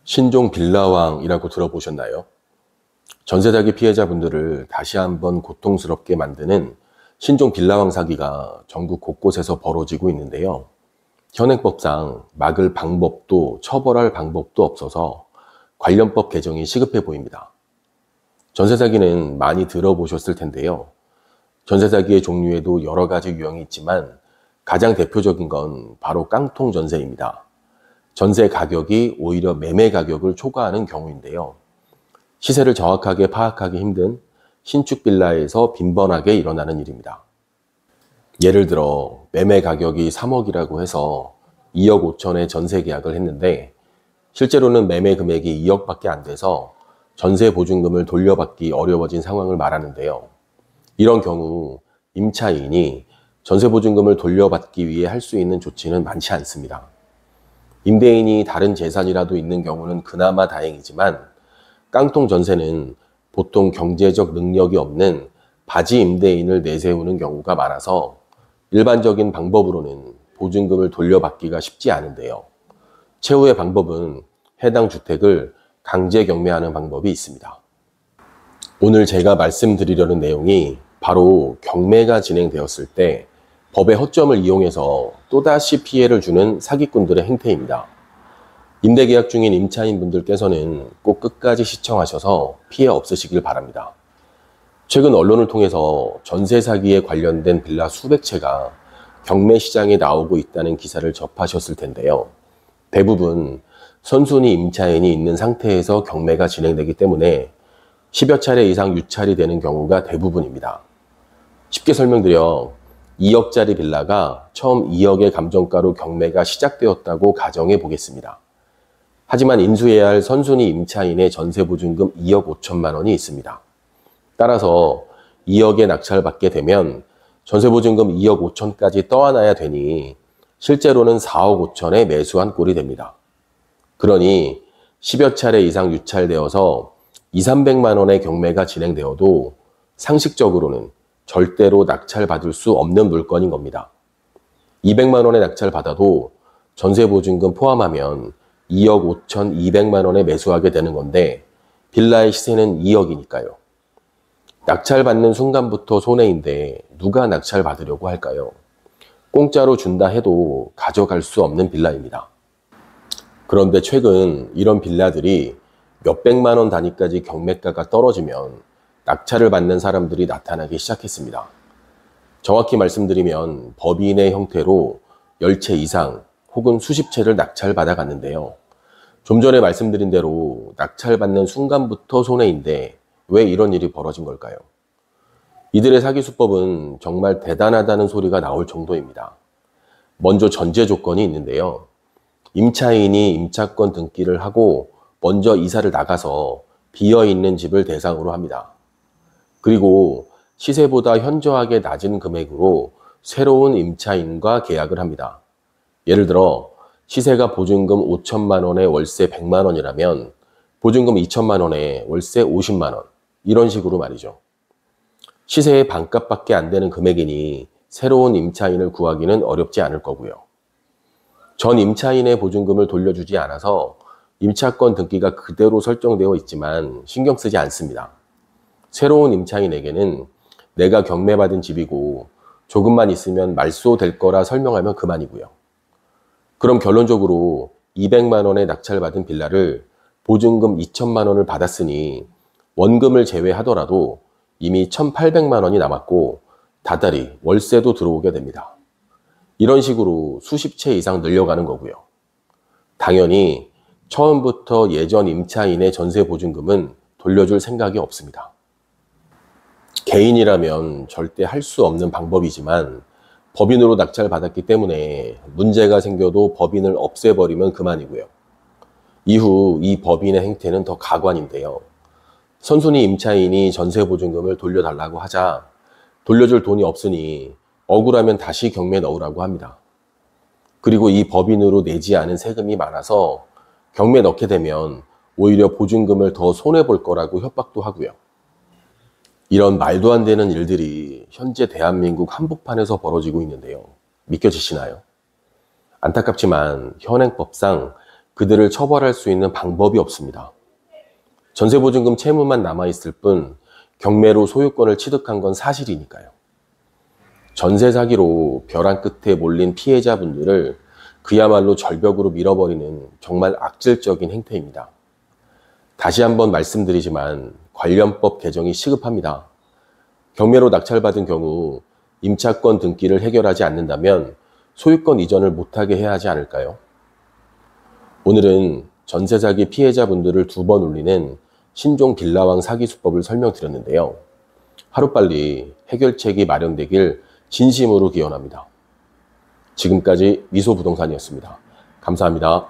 신종 빌라왕이라고 들어보셨나요? 전세 사기 피해자분들을 다시 한번 고통스럽게 만드는 신종 빌라왕 사기가 전국 곳곳에서 벌어지고 있는데요. 현행법상 막을 방법도 처벌할 방법도 없어서 관련법 개정이 시급해 보입니다. 전세 사기는 많이 들어보셨을 텐데요. 전세 사기의 종류에도 여러 가지 유형이 있지만 가장 대표적인 건 바로 깡통 전세입니다. 전세 가격이 오히려 매매 가격을 초과하는 경우인데요. 시세를 정확하게 파악하기 힘든 신축 빌라에서 빈번하게 일어나는 일입니다. 예를 들어 매매 가격이 3억이라고 해서 2억 5천에 전세 계약을 했는데 실제로는 매매 금액이 2억밖에 안 돼서 전세 보증금을 돌려받기 어려워진 상황을 말하는데요. 이런 경우 임차인이 전세 보증금을 돌려받기 위해 할 수 있는 조치는 많지 않습니다. 임대인이 다른 재산이라도 있는 경우는 그나마 다행이지만 깡통 전세는 보통 경제적 능력이 없는 바지 임대인을 내세우는 경우가 많아서 일반적인 방법으로는 보증금을 돌려받기가 쉽지 않은데요. 최후의 방법은 해당 주택을 강제 경매하는 방법이 있습니다. 오늘 제가 말씀드리려는 내용이 바로 경매가 진행되었을 때 법의 허점을 이용해서 또다시 피해를 주는 사기꾼들의 행태입니다. 임대계약 중인 임차인분들께서는 꼭 끝까지 시청하셔서 피해 없으시길 바랍니다. 최근 언론을 통해서 전세 사기에 관련된 빌라 수백 채가 경매 시장에 나오고 있다는 기사를 접하셨을 텐데요. 대부분 선순위 임차인이 있는 상태에서 경매가 진행되기 때문에 10여 차례 이상 유찰이 되는 경우가 대부분입니다. 쉽게 설명드려 2억짜리 빌라가 처음 2억의 감정가로 경매가 시작되었다고 가정해 보겠습니다. 하지만 인수해야 할 선순위 임차인의 전세보증금 2억 5천만 원이 있습니다. 따라서 2억에 낙찰받게 되면 전세보증금 2억 5천까지 떠안아야 되니 실제로는 4억 5천에 매수한 꼴이 됩니다. 그러니 10여 차례 이상 유찰되어서 200~300만 원의 경매가 진행되어도 상식적으로는 절대로 낙찰받을 수 없는 물건인 겁니다. 200만 원의 낙찰받아도 전세보증금 포함하면 2억 5천2백만 원에 매수하게 되는 건데 빌라의 시세는 2억이니까요. 낙찰받는 순간부터 손해인데 누가 낙찰받으려고 할까요? 공짜로 준다 해도 가져갈 수 없는 빌라입니다. 그런데 최근 이런 빌라들이 몇백만 원 단위까지 경매가가 떨어지면 낙찰을 받는 사람들이 나타나기 시작했습니다. 정확히 말씀드리면 법인의 형태로 10채 이상 혹은 수십 채를 낙찰받아 갔는데요. 좀 전에 말씀드린 대로 낙찰받는 순간부터 손해인데 왜 이런 일이 벌어진 걸까요? 이들의 사기 수법은 정말 대단하다는 소리가 나올 정도입니다. 먼저 전제 조건이 있는데요. 임차인이 임차권 등기를 하고 먼저 이사를 나가서 비어있는 집을 대상으로 합니다. 그리고 시세보다 현저하게 낮은 금액으로 새로운 임차인과 계약을 합니다. 예를 들어 시세가 보증금 5천만 원에 월세 100만 원이라면 보증금 2천만 원에 월세 50만 원, 이런 식으로 말이죠. 시세의 반값밖에 안 되는 금액이니 새로운 임차인을 구하기는 어렵지 않을 거고요. 전 임차인의 보증금을 돌려주지 않아서 임차권 등기가 그대로 설정되어 있지만 신경 쓰지 않습니다. 새로운 임차인에게는 내가 경매받은 집이고 조금만 있으면 말소될 거라 설명하면 그만이고요. 그럼 결론적으로 200만 원에 낙찰받은 빌라를 보증금 2천만 원을 받았으니 원금을 제외하더라도 이미 1,800만 원이 남았고 다달이 월세도 들어오게 됩니다. 이런 식으로 수십 채 이상 늘려가는 거고요. 당연히 처음부터 예전 임차인의 전세 보증금은 돌려줄 생각이 없습니다. 개인이라면 절대 할 수 없는 방법이지만 법인으로 낙찰받았기 때문에 문제가 생겨도 법인을 없애버리면 그만이고요. 이후 이 법인의 행태는 더 가관인데요. 선순위 임차인이 전세보증금을 돌려달라고 하자 돌려줄 돈이 없으니 억울하면 다시 경매 넣으라고 합니다. 그리고 이 법인으로 내지 않은 세금이 많아서 경매 넣게 되면 오히려 보증금을 더 손해볼 거라고 협박도 하고요. 이런 말도 안 되는 일들이 현재 대한민국 한복판에서 벌어지고 있는데요. 믿겨지시나요? 안타깝지만 현행법상 그들을 처벌할 수 있는 방법이 없습니다. 전세보증금 채무만 남아있을 뿐 경매로 소유권을 취득한 건 사실이니까요. 전세 사기로 벼랑 끝에 몰린 피해자분들을 그야말로 절벽으로 밀어버리는 정말 악질적인 행태입니다. 다시 한번 말씀드리지만 관련법 개정이 시급합니다. 경매로 낙찰받은 경우 임차권 등기를 해결하지 않는다면 소유권 이전을 못하게 해야 하지 않을까요? 오늘은 전세 사기 피해자분들을 2번 울리는 신종 빌라왕 사기 수법을 설명드렸는데요. 하루빨리 해결책이 마련되길 진심으로 기원합니다. 지금까지 미소부동산이었습니다. 감사합니다.